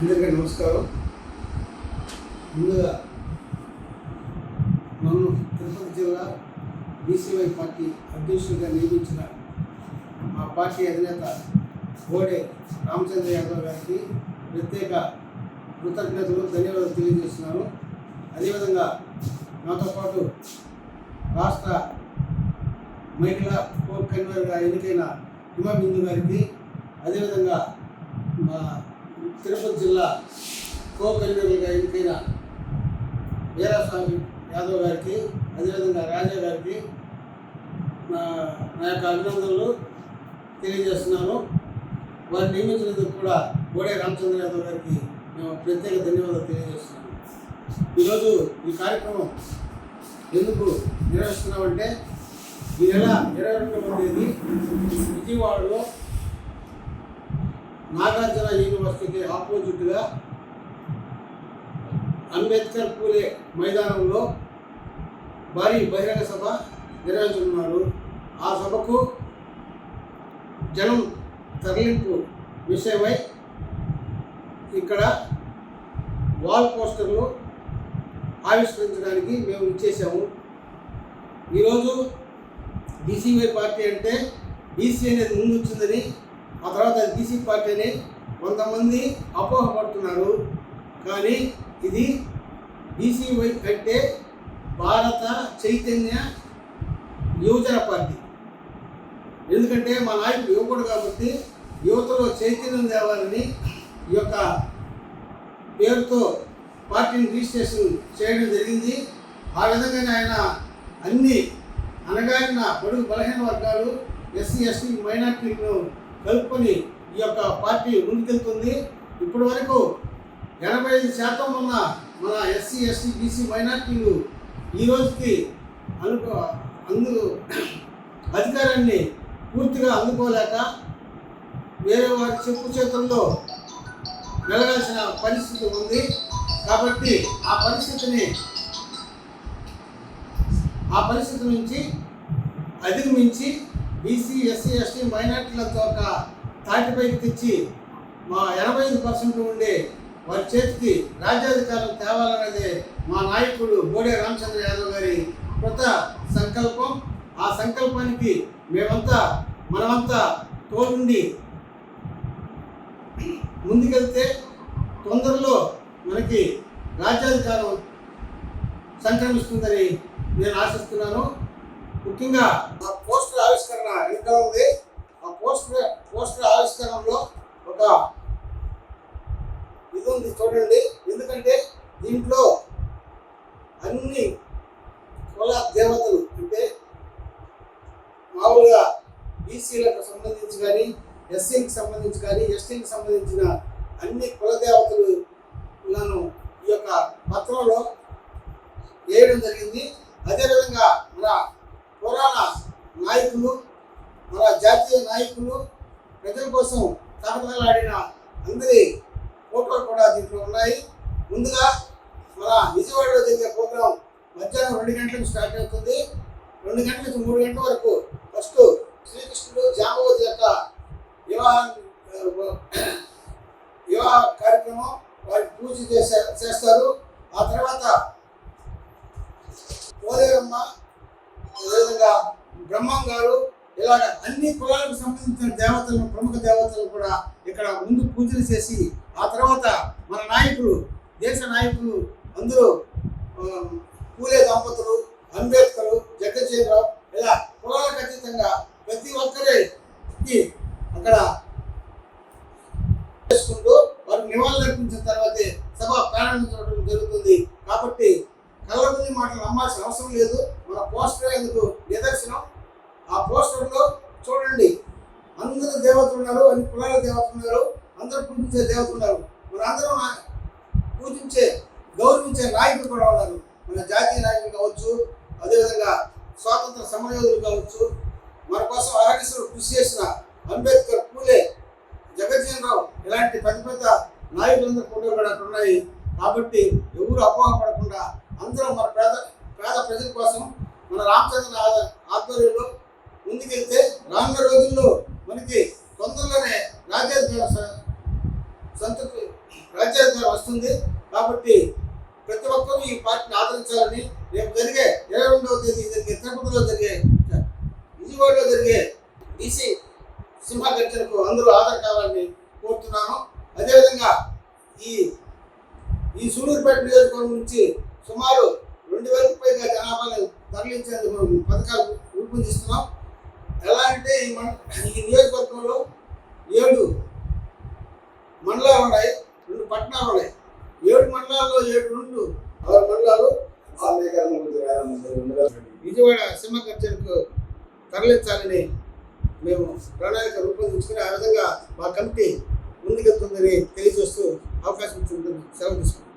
అందరికీ నమస్కారం. ముందుగా నన్ను తిరుపతి జిల్లా బీసీవై పార్టీ అధ్యక్షుడిగా నియమించిన మా పార్టీ అధినేత బోడే రామచంద్ర యాదవ్ గారికి ప్రత్యేక కృతజ్ఞతలు, ధన్యవాదాలు తెలియజేస్తున్నాను. అదేవిధంగా నాతో పాటు రాష్ట్ర మహిళా కోర్ కన్వీనర్గా ఎన్నికైన హిమబిందు గారికి, అదేవిధంగా మా తిరుపతి జిల్లా కో కన్వీనర్గా ఎన్నికైన వీరాస్వామి యాదవ్ గారికి, అదేవిధంగా రాజా గారికి నా యొక్క అభినందనలు తెలియజేస్తున్నాను. వారిని నియమించినందుకు కూడా బోడే రామచంద్ర యాదవ్ గారికి మేము ప్రత్యేక ధన్యవాదాలు తెలియజేస్తున్నాము. ఈరోజు ఈ కార్యక్రమం ఎందుకు నిర్వహిస్తున్నామంటే, ఈ నెల 22వ తేదీ విజయవాడలో నాగార్జున యూనివర్సిటీకి ఆపోజిట్గా అంబేద్కర్ పూలే మైదానంలో భారీ బహిరంగ సభ నిర్వహించనున్నారు. ఆ సభకు జనం తరలింపు విషయమై ఇక్కడ వాల్ పోస్టర్లు ఆవిష్కరించడానికి మేము ఇచ్చేసాము. ఈరోజు బీసీవై పార్టీ అంటే బీసీ అనేది ముందు వచ్చిందని, ఆ తర్వాత బీసీ పార్టీ అని కొంతమంది అపోహపడుతున్నారు. కానీ ఇది బీసీవై అంటే భారత చైతన్య యువజన పార్టీ. ఎందుకంటే మా నాయకుడు యువకుడు కాబట్టి యువతలో చైతన్యం తేవాలని ఈ యొక్క పేరుతో పార్టీని రిజిస్ట్రేషన్ చేయడం జరిగింది. ఆ విధంగానే ఆయన అన్ని అనగారిన బడుగు బలహీన వర్గాలు, ఎస్సీ ఎస్టీ మైనార్టీలను కలుపుకొని ఈ యొక్క పార్టీ ముందుకెళ్తుంది. ఇప్పటి వరకు 85% ఉన్న మన ఎస్సీ ఎస్టీ బీసీ మైనార్టీలు ఈ రోజుకి అధికారాన్ని పూర్తిగా అందుకోలేక వేరే వారి చెప్పు చేతుల్లో వెలగాల్సిన పరిస్థితి ఉంది. కాబట్టి ఆ పరిస్థితి నుంచి అధిగమించి బీసీ ఎస్సీ ఎస్టీ మైనార్టీలతో ఒక తాటిపైకి తెచ్చి మా 85% ఉండే వారి చేతికి రాజ్యాధికారం తేవాలనేది మా నాయకుడు బోడే రామచంద్ర యాదవ్ గారి కొత్త సంకల్పం. ఆ సంకల్పానికి మనమంతా తోడుండి ముందుకెళ్తే తొందరలో మనకి రాజ్యాధికారం సంక్రమిస్తుందని నేను ఆశిస్తున్నాను. ముఖ్యంగా ఆ పోస్టర్ ఆవిష్కరణ ఇంకా ఉంది. ఆ పోస్టర్ ఆవిష్కరణలో ఒక ఇది ఉంది, చూడండి. ఎందుకంటే దీంట్లో అన్ని కుల దేవతలు అంటే మామూలుగా బీసీలకు సంబంధించి కానీ, ఎస్సీకి సంబంధించి కానీ, ఎస్టీకి సంబంధించిన అన్ని కుల దేవతలను ఈ యొక్క పత్రంలో వేయడం జరిగింది. అదేవిధంగా మన పురాణ నాయకులు, మన జాతీయ నాయకులు, ప్రజల కోసం తహతలాడిన అందరి ఫోటోలు కూడా దీంట్లో ఉన్నాయి. ముందుగా మన విజయవాడలో జరిగే ప్రోగ్రాం మధ్యాహ్నం 2 గంటలకు స్టార్ట్ అవుతుంది. 2 గంటల నుంచి 3 గంటల వరకు ఫస్ట్ శ్రీకృష్ణుడు జాంబవతి యొక్క వివాహ కార్యక్రమం, వారికి పూజ చేస్తారు. ఆ తర్వాత పోలేరమ్మ, అదేవిధంగా బ్రహ్మం గారు, ఇలాగ అన్ని కులాలకు సంబంధించిన దేవతలను, ప్రముఖ దేవతలను కూడా ఇక్కడ ముందు పూజలు చేసి, ఆ తర్వాత మన నాయకులు, దేశ నాయకులు అందరూ పూలే దంపతులు, అంబేద్కర్, జగజ్జీవన్, ఇలా కులాలకు అతీతంగా ప్రతి ఒక్కరికి అక్కడ చేసుకుంటూ వారికి నివాళులర్పించిన తర్వాతే సభ ప్రారంభించడం జరుగుతుంది. కాబట్టి కళ్ళబుల్లి మాటలు నమ్మాల్సిన అవసరం లేదు. మన పోస్టర్ ఎందుకు నిదర్శనం. ఆ పోస్టర్లో చూడండి, అందరూ దేవతలు ఉన్నారు, అన్ని కులాల దేవతలు ఉన్నారు, అందరూ పూజించే దేవతలు ఉన్నారు. మన అందరూ పూజించే, గౌరవించే నాయకులు కూడా ఉన్నారు. మన జాతీయ నాయకులు కావచ్చు, అదేవిధంగా స్వాతంత్ర సమరయోధులు కావచ్చు, మన కోసం అహర్నిశలు కృషి చేసిన అంబేద్కర్, పూలే, జగజ్జీవన్ రావు ఇలాంటి పెద్ద నాయకులందరూ ఫోటోలు కూడా అక్కడ ఉన్నాయి. కాబట్టి ఎవరు అపోహపడకుండా అందరూ మన పేద ప్రజల కోసం మన రామచంద్ర ఆధ్వర్యంలో ముందుకెళ్తే రానున్న రోజుల్లో మనకి తొందరలోనే రాజ్యాధికార ప్రచారం వస్తుంది. కాబట్టి ప్రతి ఒక్కరూ ఈ పార్టీని ఆదరించాలని, రేపు జరిగే 22వ తేదీ జరిగే తిరుపతిలో జరిగే, విజయవాడలో జరిగే బీసీ సింహగర్జనకు అందరూ హాజరు కావాలని కోరుతున్నాను. అదేవిధంగా ఈ సూళ్ళూరుపేట నియోజకవర్గం నుంచి సుమారు 2000కు పైగా జనాభాను తరలించేందుకు పథకాలు రూపొందిస్తున్నాం. ఎలా అంటే ఈ నియోజకవర్గంలో 7 మండలాలు ఉన్నాయి, 2 పట్టణాలు ఉన్నాయి. 7 మండలాల్లో 7 6 మండలాలు విజయవాడ సింహగర్జనకు తరలించాలని మేము ప్రణాళిక రూపొందించుకుని ఆ విధంగా మా కమిటీ ముందుకెళ్తుందని తెలియజేస్తూ అవకాశం ఇచ్చినందుకు సెలవు తీసుకుంటాం.